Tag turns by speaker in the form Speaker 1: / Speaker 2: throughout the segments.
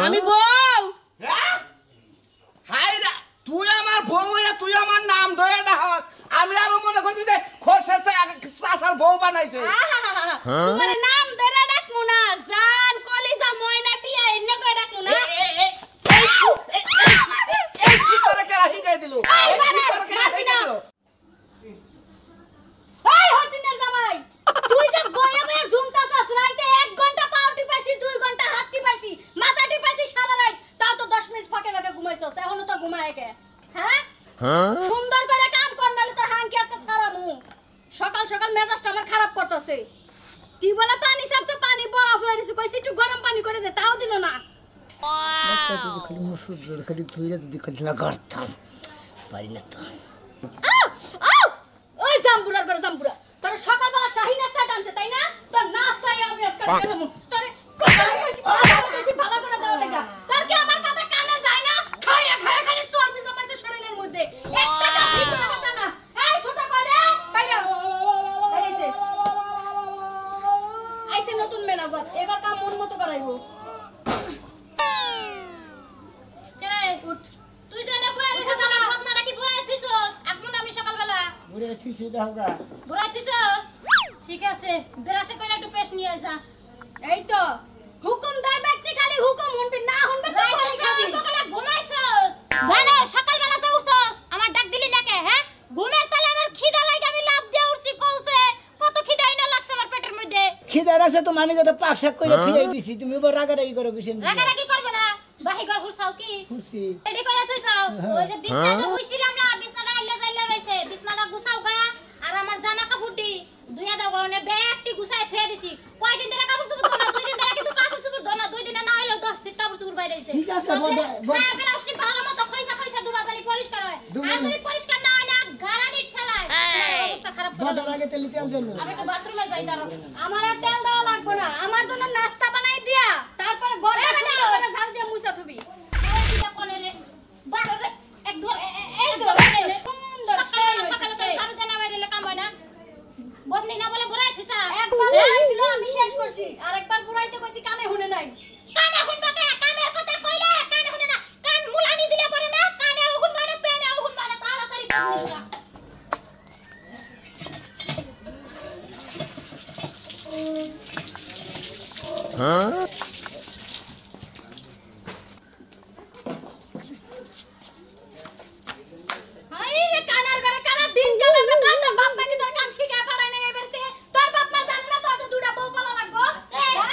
Speaker 1: আমি বউ
Speaker 2: হাই রে তুই আমার বউ হইয়া তুই আমার নাম ধরে ডাক আমি আর মনে করি যে খোরশেদ চাচার বউ বানাইছে
Speaker 1: তোমার নাম ধরে ডাকমু না জান কলিজা ময়না টিয়া এনে কই ডাকমু না
Speaker 2: এই কি করে কেরা হিগাই দিল
Speaker 1: এই মারবি না এই হতিনের জামাই তুই যে বইয়া বইয়া ঝুমতাছস রাইতে 1 ঘন্টা পাউটি পাইছি 2 ঘন্টা হাতটি পাইছি মাথাটি পাইছি সারা রাত তাও তো 10 মিনিট ফাঁকে ফাঁকে ঘুমাইছস এখনো তো ঘুমায় কে হ্যাঁ সুন্দর করে কাম কর নালে তোর হাঙ্কি আজকে সারামু সকাল সকাল মেজাজটা আমার খারাপ করতেছে টিউবওয়েলে পানি সাবছে পানি বরফ হয়ে গেছে কইছি একটু গরম পানি করে দে তাও দিল না
Speaker 2: একটা যদি খালি মুসুদ খালি তুই যদি খালি না করতাম পারি না তো
Speaker 1: ওই জাম্বুরার করে জাম্বুরা তোর সকালবেলা শাহী নাস্তা টানছে তাই না তোর নাস্তায় আমি আজকে গেলাম তোরে কথা কইছি ভালো করে দাও লেখা তোর কি আমার কথা কানে যায় না খায়া খায়া খালি চর্বি জমাইছে শরীরের মধ্যে একটা কাজ ঠিক করে কথা না এই ছোট করে বাইরে বাইরেছে আইছে নতুন ম্যানেজার এবার কাম মন মতো করাইবো উঠ তুই জানা বই আমি সকালে ঘটনাটা কি বড়াই থিছস আপনি আমি সকালবেলা
Speaker 2: বুড়ে ছিছি দাওগা
Speaker 1: বড়াই থিছস ঠিক আছে বেরাসে কইরা একটু পেশ নিয়ে যা এই তো হুকুমদার ব্যক্তি খালি হুকুম শুনবি না শুনবে তো পুলিশ যাবি সকালে ঘুমাইছস গানে সকালবেলা যে উঠছস আমার ডাক দিলি না কে হ্যাঁ ঘুমের তলে আমার খিদা লাগে আমি লাভ দিয়ে উঠছি কইছে কত খিদাই না লাগছে আমার পেটের মধ্যে
Speaker 2: খিদা রাখছে তো মানে যত পাক শাক কইরা থিয়াই দিছি তুমি বড় রাগারাগি করো কিসেন
Speaker 1: রাগারাগি করবে না বাহি ঘর হুরছাও কি
Speaker 2: খুশি
Speaker 1: এডি কইরা তুইছাও ওই যে বিছনাটা হইছিলাম না বিছনাটা আইলে যাইলে রইছে বিছনাটা গুছাও গা আর আমার জামা কাপড়টি দুইয়া দাও গনে ব্যাগটি গুছায় থয়ে দিছি কয়দিন ধরে কাপড় চোপড় ধোনা 2 দিন ধরে কিন্তু কাপড় চোপড় ধোনা 2 দিনে না হইলো 10 সিট কাপড় চোপড় বাইরে হইছে
Speaker 2: ঠিক আছে
Speaker 1: সাহেবের আসনি ভালো মতো খইসা খইসা দুবাজানি পরিষ্কার হয় আর যদি পরিষ্কার না হয় না গারানি ঠেলায় অবস্থা খারাপ করে
Speaker 2: বড় আগে তেল জন্য
Speaker 1: আমি একটু বাথরুমে যাই দাঁড়াও আমার আর তেল দেওয়া লাগবে না আমার জন্য নাস্তা বানাই দিয়া তারপরে গড়া সুন্দর করে ঝাড় দিয়ে মুছা থবি এইটা কোনে রে বাড়ো রে এক ধর এই ধর সুন্দর সকালে তো ঝাড়ু দেনা বাইরে কাম হয় না বদলি না বলে বুড়াই থিসা একবার বুড়াইছিল আমি শেষ করছি আর একবার বুড়াইতে কইছি কানে শুনে নাই কানে শুনবা কে কানের কথা কইলে কানে শুনে না কান মুলানি দিলে পরে না কানে শুনবা না পেনে শুনবা না তাড়াতাড়ি বুঝা হাই রে কানার ঘরে কানা দিন গেল যে কান তোর বাপ মা কি তোর কাম শিখা পারায় না এবারতে তোর বাপ মা জানে না তোর তো দুটা বউ পালা লাগবো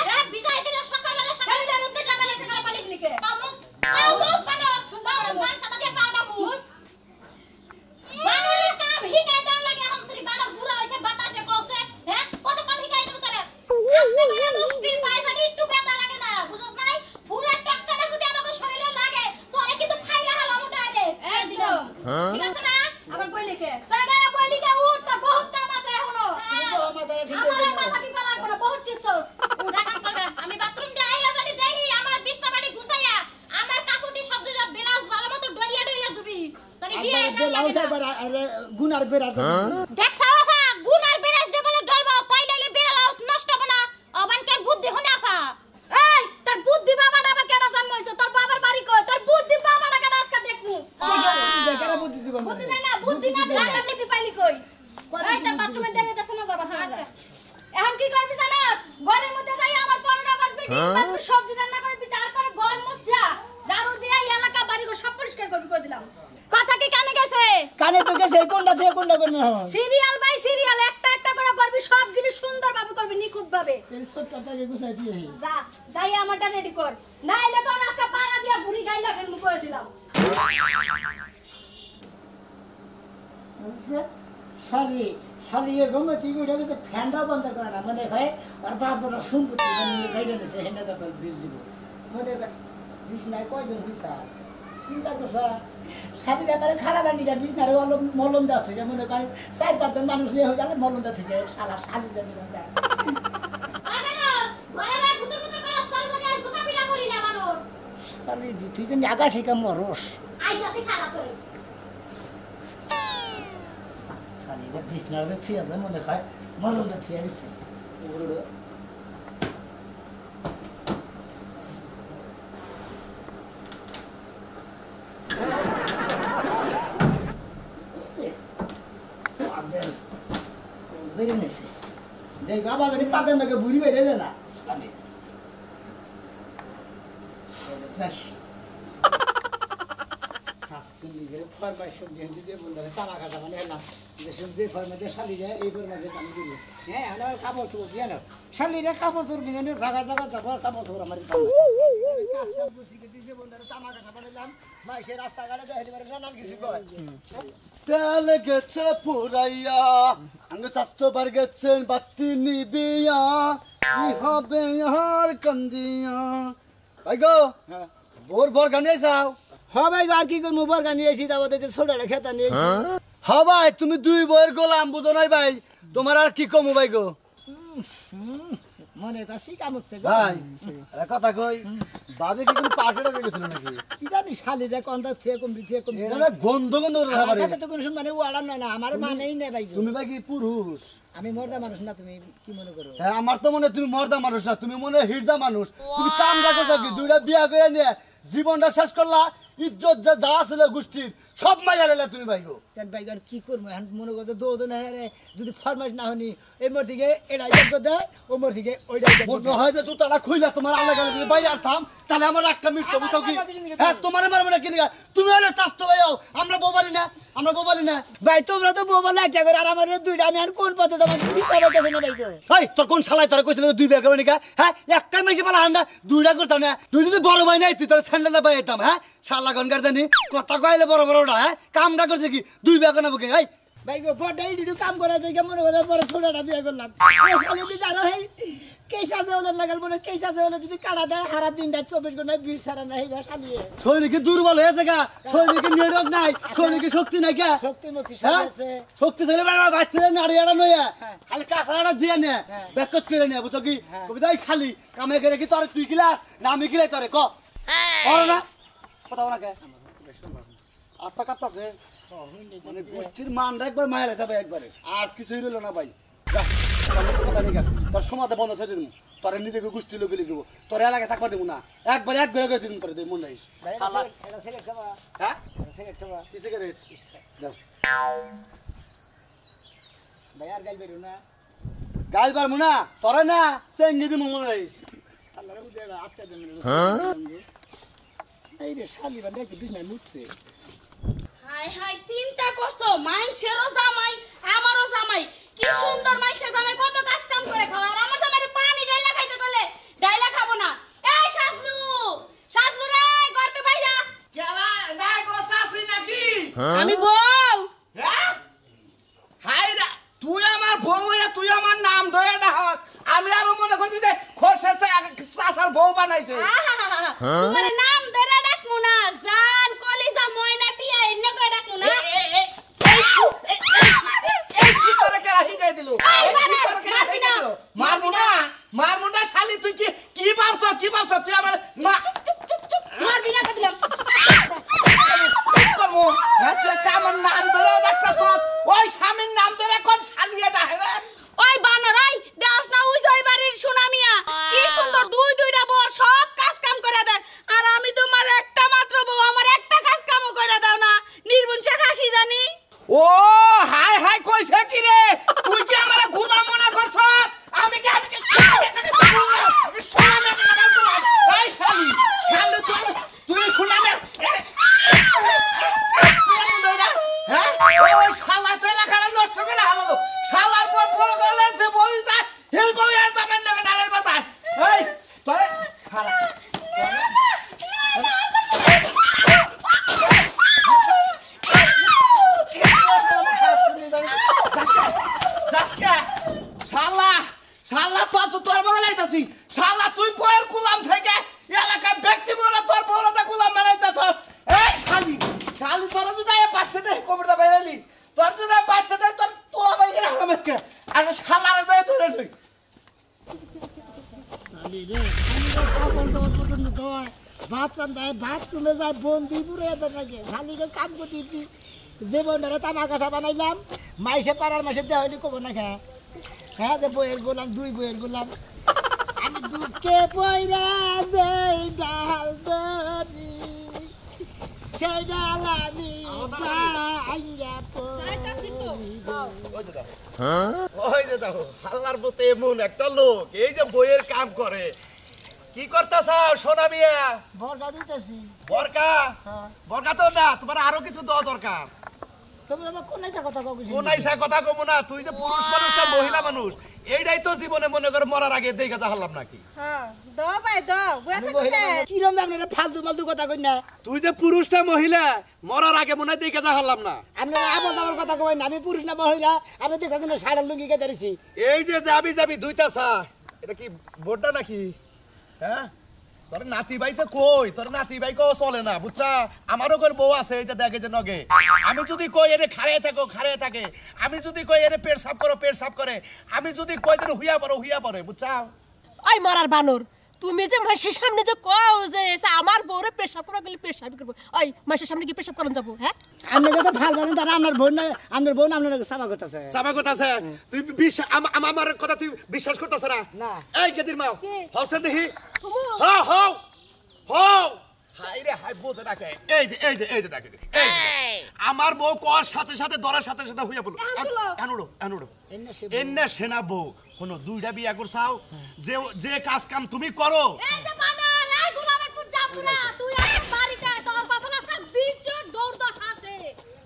Speaker 1: এ বিজাই দিল সকালবেলা সকালে উঠে সকালে সকালে পানি লিখে পামুস পামুস বানো সুন্দর মান সাথে পাউডা মুস বানরের কাম হিকাই দাও লাগে এখন তুই বানর পুরা হইছে বাতাসে কসে হ্যাঁ কত কাম হিকাই দেব তোরে আস্তে করে মুশকিল পায় জানি একটু ব্যথা লাগে না বুঝছস নাই পুরা টক্কাটা যদি আমাকে শরীরে লাগে তোরে কিন্তু ফাইলা হালাম উঠাই দে এই দিল ঠিক আছে না আবার বই লিখে সাগা বই লিখে উঠ তো বহুত কাম আছে এখনো আমার মাথা টিপা লাগবে না বহুত টিপছস উঠা কাম করবে আমি বাথরুম দিয়ে আইয়া জানি যাইনি আমার বিছনা বাড়ি গুছাইয়া আমার কাকুটি শব্দ যা ব্লাউজ ভালো মতো ডইয়া ডইয়া দিবি তানি কি
Speaker 2: ব্লাউজ একবার আরে গুনার বেরা
Speaker 1: দেখ সাওয়াফা গুনার বেরাস দে বলে ডলবা তাই লাইলে ব্লাউজ নষ্ট হবে না অবানকের বুদ্ধি হনা ফা এই তোর বুদ্ধি বাবাটা আবার কেডা জন্ম হইছে তোর বাবার বাড়ি কই তোর বুদ্ধি বাবাটা কেডা আজকে দেখমু
Speaker 2: দেখারা বুদ্ধি দিবা
Speaker 1: বুদ্ধি দেয় না বুদ্ধি না দিলে বুদ্ধি পাইলি কই এই তোর বাথরুমে যাবে তো শোনা যাবে আচ্ছা এখন কি করবি জানাস ঘরের মধ্যে যাই আমার 15টা বাজবে ঠিক বাজবে সবজি রান্না করবি তারপরে ঘর মুছয়া ঝাড়ু দিয়া এলাকা বাড়ি ঘর সব পরিষ্কার করবি কই দিলাম কথা কি কানে গেছে
Speaker 2: কানে তো গেছে কোনটা থেকে কোনটা করবে
Speaker 1: সিরিয়াল বাই সিরিয়াল একটা একটা করে করবি সবগুলি সুন্দরভাবে করবি নিখুঁতভাবে
Speaker 2: এই সবটাকে গুছাই দিয়ে
Speaker 1: যা যাই আমারটা রেডি কর না এলে তো আজকে পাড়া দিয়া বুড়ি গাইলা ফেলমু কই দিলাম
Speaker 2: শালি শালি এর গমতি উঠে গেছে ফ্যানটা বন্ধ করে না মনে হয় আর বাপ দাদা সম্পত্তি গাইলে নেছে হেন্ডা দাদা বিল দিব মনে হয় বিছনায় কয়জন হইছা চিন্তা করছা শালি আমার খারাপ আনিটা বিছনারে অলপ মলম দেওয়া হয়েছে মনে হয় 4-5 জন মানুষ নিয়ে হয়ে যাবে মলম দেওয়া হয়েছে শালা শালি জানি না শালি জি তুই জানি আগা ঠিকা মরস
Speaker 1: আইতাছি খারাপ করে
Speaker 2: শালি রে বিছনারে থিয়া যায় মনে হয় মলম দেওয়া থিয়া দিছে কেড়ে নিছে দেখ আবার যদি পাতেন নাকি বুড়ি বেড়ে যায় না যাই ফরমাইশ সবজি যে বলতে তারা কাটা মানে এলাম যে ফরমাইশে শালিরা এই ফরমাইশে পানি করি হ্যাঁ আমার কাপড় চোপড় দিয়ে না শালিরা কাপড় চোপড় বিধানে জায়গা জায়গা যাবার কাপড় চোপড় আমার কাজ কাম করছি যে বলতে তারা কাটা বানাইলাম মাইসে রাস্তাঘাটে দেখলি পারে নানান কিছু কয়
Speaker 3: তেল গেছে পুরাইয়া আঙ্গ স্বাস্থ্য বার গেছেন বাতি নিবিয়া কি হবে আর কান্দিয়া ভাই গো
Speaker 2: হ্যাঁ
Speaker 3: ভোর ভোর গানে যাও
Speaker 2: হ্যাঁ ভাই আর কি করবো বরকা নিয়েছি তারপরে যে ছোটটা খেতা নিয়েছি
Speaker 3: হ্যাঁ ভাই তুমি দুই বইয়ের গোলাম বুঝো নাই ভাই তোমার আর কি কমু ভাই গো
Speaker 2: মনে কাছে কাম হচ্ছে
Speaker 3: ভাই একটা কথা কই বাবে কি কোনো পার্টিটা গেছিল নাকি
Speaker 2: কি জানি শালিরা কোনটা থেকে কমবি
Speaker 3: এটা গন্ধ গন্ধ করে খাবার
Speaker 2: আমার তো কোনো মানে ওয়াড়া নয় না আমার মানেই না ভাই
Speaker 3: তুমি ভাই কি পুরুষ
Speaker 2: আমি মর্দা মানুষ না তুমি কি মনে করো
Speaker 3: হ্যাঁ আমার তো মনে হয় তুমি মর্দা মানুষ না তুমি মনে হয় হিজড়া মানুষ তুমি কামটা করছো কি দুইটা বিয়া করে নিয়ে জীবনটা শেষ করলা ইজ্জত যা আসলে গোষ্ঠীর সব মাইয়া লেলা তুমি ভাই গো
Speaker 2: কেন ভাই আর কি করবো এখন মনে করছো দৌড় না রে যদি ফরমাইশ না হনি এই মোর থেকে এটা যোগ্য দেয় ও মোর থেকে ওইটা
Speaker 3: মনে হয় যে জুতাটা খুইলা তোমার আলাদা গেলে যদি বাইরে আসতাম তাহলে আমার একটা মিটতো বুঝছো কি হ্যাঁ তোমার আমার মনে কিনে তুমি হলে চাস্তো ভাই আমরা বোবালি না
Speaker 2: ভাই তোমরা তো বউ বলে একটা করে আর আমার দুইটা আমি আর কোন পথে তোমার দিশা পাইতেছে না ভাই
Speaker 3: হাই তোর কোন শালাই তোরা কইছিল দুই বিয়া করবি নাকি হ্যাঁ একটা মেশি পালা আন্দা দুইটা করতাম না তুই যদি বড় ভাই নাই তুই তোর স্যান্ডেলটা বাইতাম হ্যাঁ শালা গনকার জানি কথা কইলে বড় বড়টা হ্যাঁ কামটা করছে কি দুই বিয়া করনা বুকে হাই
Speaker 2: ভাই গো বড় এইটু কাম করা দেখে মনে করে পরে ছোটটা বিয়ে করলাম ও শালি দি জানো হেই কেসা যে ওলে লাগাল বলে কেসা যে ওলে যদি কাটা দেয় হারা দিনটা 24 ঘন্টা বিষ ছাড়া নাই বা শালিয়ে
Speaker 3: শরীরে দুর্বল হয়ে যায় শরীরে নিরোগ নাই শরীরে শক্তি নাই কে
Speaker 2: শক্তি মুক্তি সব আছে
Speaker 3: শক্তি দিলে বাচ্চা নাড়িয়াটা নয়া খালি কাঁচাটা দিয়ে নে ব্যাকত করে নে বুঝছো কি কবিতা শালি কামে করে কি তোর তুই কিলাস না আমি কিলাই তোরে ক বড় না কথা বলা কে আত্মা কাঁপতাছে মানে গোষ্ঠীর মানটা একবার মায়ের যাবে একবারে আর কিছুই রইল না ভাই কথা নেই তোর সমাধে বন্ধ থেকে দিন তোর নিজেকে গোষ্ঠী লোকে লিখব তোর এলাকায় থাকবা দেবো না একবার এক ঘরে দিন করে দেব মনে হইস হ্যাঁ কি সিগারেট দাও
Speaker 2: ভাই আর গাল বেরো না
Speaker 3: গাল পারবো না তোরা না চেঙ্গি দিন মনে হইস
Speaker 2: আল্লাহর বুঝে আটটা দিন এই রে শালি বান্দা কি বিছনায় মুছছে
Speaker 1: হাই হাই চিন্তা করছো মাইনছেরও জামাই আমারও জামাই কি সুন্দর মাইনছের জামাই কত কাজ কাম করে খাওয়া আর আমার জামাইরে পানি ডাইলা খাইতে বলে ডাইলা খাবো না এই সাজলু রে করতে বাইরা
Speaker 4: কেলা নাই বসাছি নাকি
Speaker 1: আমি বউ
Speaker 4: হ্যাঁ হাই রে তুই আমার বউ হইয়া তুই আমার নাম ধরে ডাক আমি আর মনে করি যে খোরশেতে চাচার বউ বানাইছে
Speaker 1: তোমার নাম ধরে ডাকমু না জান কলিজা ময়না টিয়া এনে কই ডাকমু না
Speaker 4: এই কি করে কেরা হিগাই দিল মারবো না শালি তুই কি ভাবছ তুই আমার মা
Speaker 1: মারবি না কদিলাম
Speaker 4: করবো হ্যাঁ তুই আমার নাম ধরে ডাক্তার ওই স্বামীর নাম ধরে কোন শালি এটা রে
Speaker 1: ওই বানরাই দেওস না ওই জয় বাড়ির সুনামিয়া কি সুন্দর দুইটা বউ সব কাজ কাম করে দেয় আর আমি তোমার একটা মাত্র বউ আমার একটা কাজ কামও করে দাও না নির্বংশা খাসি জানি
Speaker 4: ও হাই কইছে কি রে তুই কি আমারে গোলাম মনে করছ আমি কি এই শালি তুই শুনামে হ্যাঁ ওই শালা তো এলাকাটা নষ্ট করে হারালো শালার পর বড় গেলে যে বই যায় হিল বই আর যাবেন না নারের বাতায় এই তোরে খালা শালা তোর বানাইতাছি শালা তুই বইয়ের গোলাম থেকে এলাকায় ব্যক্তি বলে তোর বড়টা গোলাম বানাইতাছ এই শালি তোর যদি পাঁচতে দে কবিতা বাইরালি তোর যদি পাঁচতে দে তোর তো আবার গেলে হামাসকে আর শালারে যায় ধরে লই
Speaker 2: শালি রে কাপড় দেওয়ার পর্যন্ত দেওয়া ভাত রান্ধায় ভাত তুলে যায় বন্দি পুরে এত লাগে শালিকে কাম করতে যে বন্ধারে তামা কাঁচা বানাইলাম মাইসে পাড়ার মাসে দেওয়া হইলে কব না খা হ্যাঁ যে বইয়ের গোলাম দুই বইয়ের গোলাম আমি দুঃখে পয়রা যাই ডাল ধরি সেই ডাল আমি ভাঙ্গা পড়ি
Speaker 4: ওই যে দেখো আল্লাহর মতো এমন একটা লোক এই যে বইয়ের কাম করে কি করতেছ সোনা মিয়া
Speaker 2: বরকা দিতেছি।
Speaker 4: বরকা
Speaker 2: হ্যাঁ।
Speaker 4: বরকা তো না তোমার আরো কিছু দেওয়া দরকার
Speaker 2: তুমি আমার কোন আইসা কথা কও কিছু?
Speaker 4: কোন আইসা কথা কমু না তুই যে পুরুষ মানুষ না মহিলা মানুষ এইটাই তো জীবনে মনে করে মরার আগে দেখা যা হারলাম নাকি
Speaker 5: হ্যাঁ দাও ভাই দাও বুয়া
Speaker 2: আমি
Speaker 5: থাকো
Speaker 2: মহিলা মানুষ। কিরম আপনারা ফালতু ফালতু কথা কই না?
Speaker 4: তুই যে পুরুষটা মহিলা মরার আগে মনে হয় দেখা যা হারলাম না
Speaker 2: আপনারা আবার আমার কথা কই না। আমি পুরুষ না মহিলা? আমি দেখা দিন সাড়া লুঙ্গি কে ধরেছি।
Speaker 4: এই যে যাবি যাবি দুইটা চা এটা কি বোর্ডটা নাকি হ্যাঁ তোর নাতি ভাই তো কই তোর নাতি ভাই কো চলে না বুঝছা আমারও কই বউ আছে এই যে দেখে যে নগে আমি যদি কই এরে খাড়িয়ে থাকে আমি যদি কই এরে পেট সাফ করে আমি যদি কই যেন হুইয়া পড়ে বুঝছা
Speaker 5: ওই মরার বানর তুমি যে মাসের সামনে যে কও যে আমার বউরে পেশাব করা গেলে পেশাব করব ওই মাসের সামনে কি পেশাব করন যাব হ্যাঁ
Speaker 2: আপনি যত ফাল বানেন তারা আপনার বোন না আপনার বোন আপনার সাবা করতেছে।
Speaker 4: সাবা কথা আছে তুই আমার কথা তুই বিশ্বাস করতেছ না
Speaker 2: না।
Speaker 4: এই গেদির মাও
Speaker 5: কি?
Speaker 4: হসেন দেখি
Speaker 5: হুমু।
Speaker 4: হও হাই রে হাই বোঝে রাখে এই যে দেখে এই যে আমার বউ কর সাথে সাথে ধরার সাথে সাথে হইয়া বলো এনুড়ো এন্না সেনা বউ কোনো দুইটা বিয়া করছাও যে কাজ কাম তুমি করো
Speaker 1: এই যে বানর এই গোলামের পুত যাবো না তুই আমার বাড়িতে তোর বাবা না সব বিচর দৌড় আছে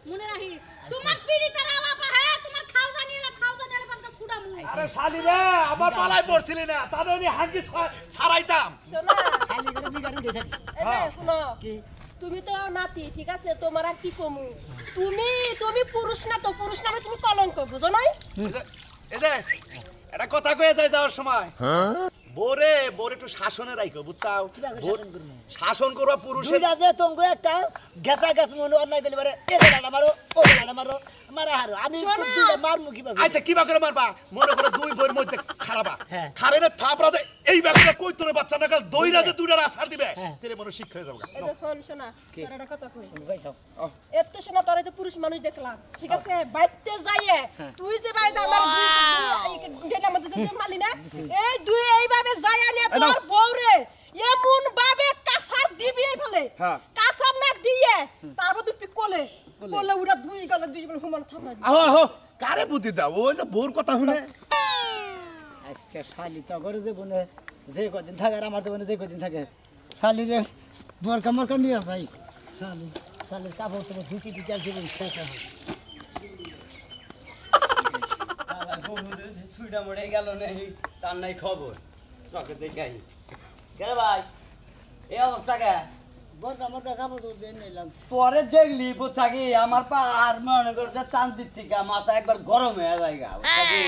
Speaker 1: মনে রাখিস তোমার পিড়িতের আলাপা হ্যাঁ তোমার খাওজা নিলে পাঁচটা ছুড়া মুই
Speaker 4: আরে শালি রে আমার পালায় পড়ছিলি না তাহলে আমি হাঙ্গি ছাড়াইতাম
Speaker 5: শোনা
Speaker 2: খালি করে বিগার উঠে থাকি।
Speaker 5: এই যে শুনো
Speaker 2: কি?
Speaker 5: তুমি তো নাতি ঠিক আছে তোমার আর কি কমু তুমি পুরুষ না তো পুরুষ নামে তুমি কলঙ্ক বুঝো নাই
Speaker 4: এই যে এটা কথা কয়ে যায় যাওয়ার সময় বোরে একটু শাসনে রাখো বুঝছাও শাসন করবা পুরুষের
Speaker 2: দুইটা যে তোমাকে একটা গেসা গেছ মনে অন্যায় করলে পারে এরে লালা মারো ও লালা মারো মারা হারো আমি তো
Speaker 5: শোনো।
Speaker 2: দুইটা মারমু কিভাবে?
Speaker 4: আচ্ছা কিবা করে মারবা মনে করো দুই বইয়ের মধ্যে খারাপা
Speaker 2: হ্যাঁ।
Speaker 4: খারের থাপড়া দে এই ব্যাপারে কই তোরে বাচ্চা না কাল দইরা যে দুইটা আসার দিবে
Speaker 2: হ্যাঁ।
Speaker 4: তেরে মনে শিক্ষা হয়ে যাবে
Speaker 5: এই যে ফোন শোনা তোর একটা কথা কই
Speaker 2: কইছো?
Speaker 5: এত শোনা তোরা যে পুরুষ মানুষ দেখলাম ঠিক আছে বাইতে যাইয়ে তুই যে ভাই আমার গেলার মধ্যে যে মালি না এই দুই এইভাবে যাইয়া নিয়ে তোর বউরে এমন ভাবে কাসার দিবি এই ফলে
Speaker 4: হ্যাঁ।
Speaker 5: কাসার না দিয়ে তারপর তুই কোলে উড়া দুই গলা দুই হুমান থামাই
Speaker 4: আহো কারে বুদ্ধি দাও ওই না বোর কথা শুনে
Speaker 2: আজকে শালি তো করে যে বনে যে কদিন থাকে আর আমার তো বনে যে কদিন থাকে শালি রে বরকা মরকা নিয়ে যাই শালি কাপড় তো ধুতি দিতে দিবেন শেষ হবে।
Speaker 6: সুইটা মরে গেল নাই তার নাই খবর চকে দেখাই কেন ভাই এই অবস্থা কে
Speaker 2: বরকা মরকা কাপড় তো দিয়ে নিলাম।
Speaker 6: পরে দেখলি বুঝাকি আমার পা আর মনে করছে চান্দির থেকে মাথা একবার গরম হয়ে যায় গা, বুঝছা কি?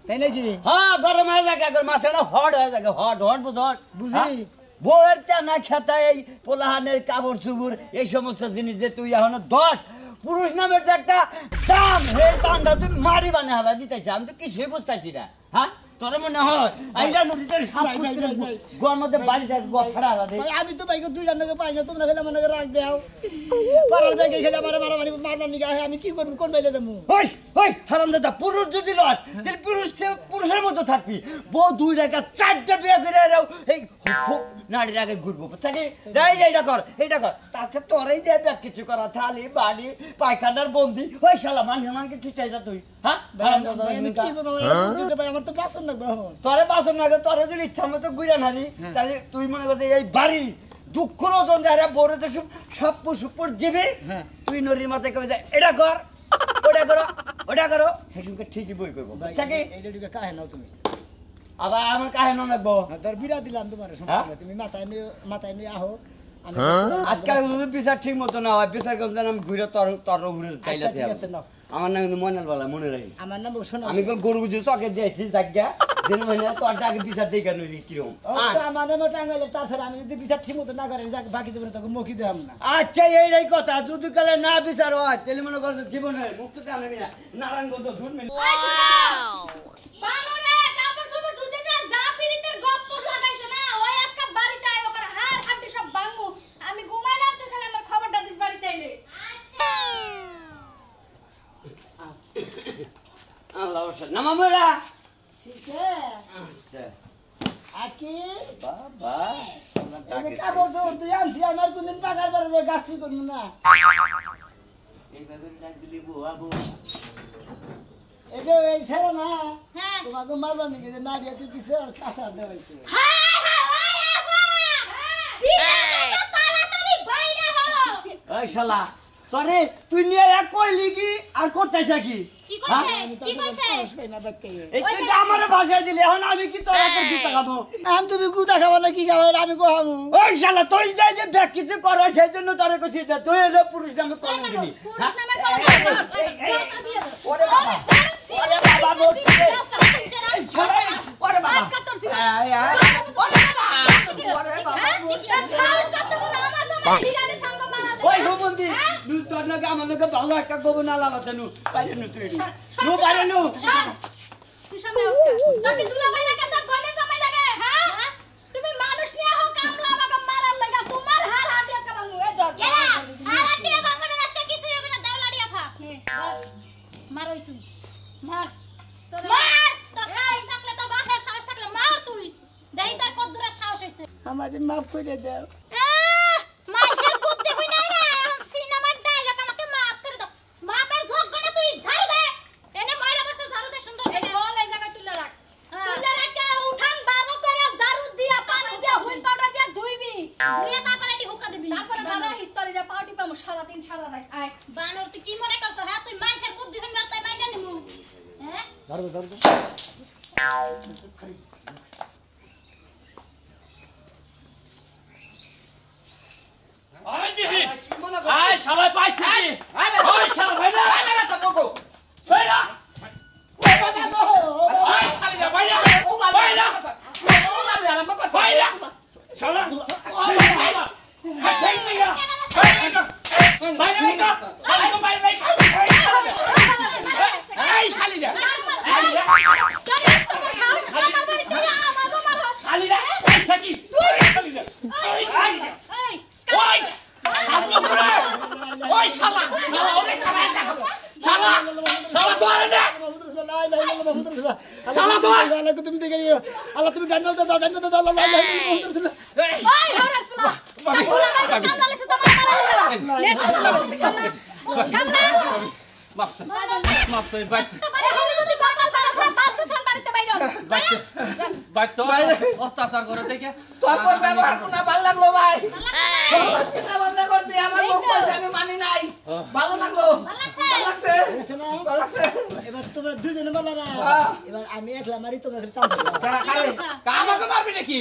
Speaker 2: তাই নাকি?
Speaker 6: হ্যাঁ গরম হয়ে যায় একবার মাথাটা হট হয়ে যায় হট বুঝ
Speaker 2: বুঝি।
Speaker 6: বউয়ের টানা খেতা এই পোলাহানের কাপড় চুপুর এই সমস্ত জিনিস যে তুই এখন 10 পুরুষ নামের যে একটা দাম হে দামটা তুই মারি বানে হালা দিতেছি আমি তো কিছুই বুঝতেছি না হ্যাঁ তোর মনে হয় আইলা নদীতে সাপ
Speaker 2: ভাই, ভাই, ভাই, ভাই।
Speaker 6: গোয়ার মধ্যে বাড়িতে ফাড়া হালা দেয়
Speaker 2: ভাই আমি তো বাইকে দুইটা নগে পাই না তোমরা খেলে মনে করে রাখ দেও পাড়ার ব্যাগে খেলে আমার মারামারি মারবার নিগা আমি কি করব কোন বাইলে দেবো?
Speaker 6: ওই হারামজাদা পুরুষ যদি লস তাহলে পুরুষের মতো থাকবি বউ 2 টাকা 4টা বিয়ে করে এরাও এই নারীর আগে ঘুরবো বুঝছি যাই এইটা কর তাতে তোরাই দেবে কিছু করা থালি বাড়ি পায়খানার বন্দি ওই শালা মানকে ঠিক যা তুই হ্যাঁ
Speaker 2: ভাই, আমি কি করব দিতে ভাই আমার তো বাসন লাগবে এখন।
Speaker 6: তোরে বাসন লাগে তোরে যদি ইচ্ছা মতো ঘুরে নারি তাহলে তুই মনে করতে এই বাড়ির দুঃখ রোজন যারা বড় তো সব সুপুর দিবি তুই নদীর মাথায় কবে যায় এটা কর ওটা করো হেসুমকে ঠিকই বই করবো
Speaker 2: ভাই
Speaker 6: বুঝছা কি
Speaker 2: এইটা দিকে কাহে নাও তুমি?
Speaker 6: আবার আমার কাহে নাকবো
Speaker 2: তোর বিরা দিলাম তোমার সমস্যা নাই। তুমি মাথায় নিয়ে আহো আমি
Speaker 6: আজকাল যদি বিচার ঠিক মতো না হয় বিচার করতে আমি ঘুরে তোর ঘুরে চাইলাতে
Speaker 2: ঠিক আছে, নাও।
Speaker 6: আমার নাম কিন্তু ময়নাল বলা মনে রাখি
Speaker 2: আমার নাম শোনো
Speaker 6: আমি কল গরু বুঝে চকে দিয়েছি জায়গা দিন মানে তোর আগে বিচার দিয়ে কেন কিরম
Speaker 2: আমার নাম টাঙ্গাইলে তাছাড়া আমি যদি বিচার ঠিক মতো না করি বাকি জীবনে তোকে মুখি দেব না।
Speaker 6: আচ্ছা এইটাই কথা যদি কালে না বিচার হয় তাহলে মনে করছে জীবনে মুক্ত জানবি না নারায়ণগঞ্জ শুনবি
Speaker 1: বানরে কাপড় চোপড় ধুতে যা পিড়িতের গপ্প লাগাইছো না ওই আজকে বাড়িতে আইবো করে হাড় হাড্ডি সব ভাঙবো আমি ঘুমাইলাম তুই খালি আমার খবরটা দিস বাড়িতে আইলে
Speaker 6: আল্লাহ নামামেরা
Speaker 2: ঠিক আছে
Speaker 6: আচ্ছা
Speaker 2: আকি
Speaker 6: বাবা
Speaker 2: এই যে কাপড় চোপড় তুই আনছি আমার কোনদিন পাকার পরে যে গাছি করবো না।
Speaker 6: এইভাবে ডাক দিলি বুয়া বউ
Speaker 2: এই যে এই ছেলে না
Speaker 1: হ্যাঁ
Speaker 2: তোমাকে মারবা নাকি যে নাড়িয়াতে দিছে আর কাঁচা আড্ডা হয়েছে
Speaker 1: হাই হাই ওই আপা বিদেশ এসে তাড়াতাড়ি বাইরে হলো
Speaker 6: এই শালা তোরে তুই নিয়ে এক কইলি কি আর করতেছ কি
Speaker 1: কি কইছে কি কইছে
Speaker 2: সাহস পাই না দেখতে
Speaker 6: এই যে আমার ভাষায় দিলি এখন আমি কি তোর হাতে গুতা খাবো
Speaker 2: আম তুমি গুতা খাবা না কি খাবা আমি কোহামু
Speaker 6: ওই শালা তুই যে ব্যাক কিছু কর সেই জন্য তোরে কইছি যে তুই হলো পুরুষ নামে কলঙ্ক দিবি
Speaker 1: পুরুষ নামের কলঙ্ক দিয়ে
Speaker 6: ওরে বাবা ওরে বাবা বলছি রে এই শালা ওরে বাবা
Speaker 1: আজকে তোর দিবি
Speaker 6: আয় আয়
Speaker 1: ওরে বাবা সাহস করতে বলে আমার জামাই হিরানে সঙ্গ মারালে
Speaker 6: ওই গোবন্দি তোর নাকি আমার নাকি ভালো একটা গোবন আলাপ আছে নু পারে নু তুই নু পারে নু
Speaker 1: তুই সামনে আসকা তোকে দুলাভাই লাগে তোর বোনের জামাই লাগে হ্যাঁ তুমি মানুষ নিয়ে হও কামলা আমাকে মারার লাগা তোমার হার হাত দিয়ে কামামু এ ধর কেরা হার হাত দিয়ে ভাঙবে না আজকে কিছু হবে না দেওলাড়ি আফা মারই তুই মার মার তোর সাহস থাকলে তোর বাপের সাহস থাকলে মার তুই দেই তোর কত দূরে সাহস হইছে
Speaker 2: আমারে মাফ করে দাও
Speaker 1: মাইশের বুদ্ধি হই না রে এখন সিনেমার ডায়লগ আমাকে মাফ করে দাও মাপের যোগ্য না তুই ঝাড়ু দে এনে ময়লা বসে ঝাড়ু দে সুন্দর করে বল এই জায়গা তুলে রাখ তুলে রাখ উঠান বারো করে ঝাড়ু দিয়া পানি দিয়া হুইল পাউডার দিয়া ধুইবি ধুইয়া তারপরে এটি হুকা দিবি তারপরে দাদা হিস্টোরি যা পাউটি পামু সারা দিন সারা রাত আয় বানর তুই কি মনে করছ হ্যাঁ তুই মাইশের বুদ্ধি হই না তাই বাইনা নিমু হ্যাঁ
Speaker 2: ধরো
Speaker 6: আয় দিহি আয় শালা পাইছি কি ওই শালা ভাইরা ভাইরা তো কোকো ভাইরা আয় শালা ভাইরা ভাইরা ভাইরা শালা ভাইরা ঠিক মিয়া ভাইরা ভাইরা এই শালিরা শালিরা
Speaker 1: তোমার সাহস আমার বাড়িতে আমাগো মারো
Speaker 6: শালিরা পাইছি কি শালিরা
Speaker 1: এই
Speaker 6: ওই শালা করে ওই শালা শালা অনেক খারাপ দেখো শালা শালা তোরে না
Speaker 2: তুমি দেখে আল্লাহ তুমি ডান্ডা দাও আল্লাহ
Speaker 1: ওই হড়ার পোলা কাকুলা ভাই কামলালে তোমার মারা নে সামনে
Speaker 6: মাফ বাই
Speaker 1: এখন যদি বাতাল পারা হয় পাঁচটা সান বাড়িতে বাইরে
Speaker 6: বাই তো অত্যাচার করে দেখে
Speaker 4: তোর পর ব্যবহার কোনা ভালো লাগলো ভাই চিন্তা ভাবনা করছি আমার মুখ কইছে আমি মানি নাই ভালো লাগলো ভালো লাগছে ভালো লাগছে
Speaker 2: এবার তোমরা দুজনে বলো না এবার আমি একলা মারি তোমরা
Speaker 4: কারা খাবে
Speaker 6: আমাকে মারবি নাকি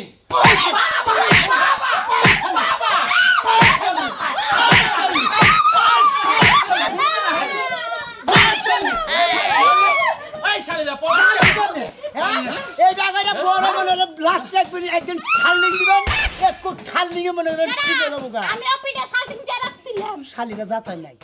Speaker 2: এই জায়গাটা বড় মনে হলো লাস্ট একদিন ছাললিং দিবেন একটু ছাললিং মনে হলো ঠিক হয়ে যাবো
Speaker 1: আমি আপিটা শালটিং দিয়ে রাখছিলাম
Speaker 2: শালিরা যাত হয় নাই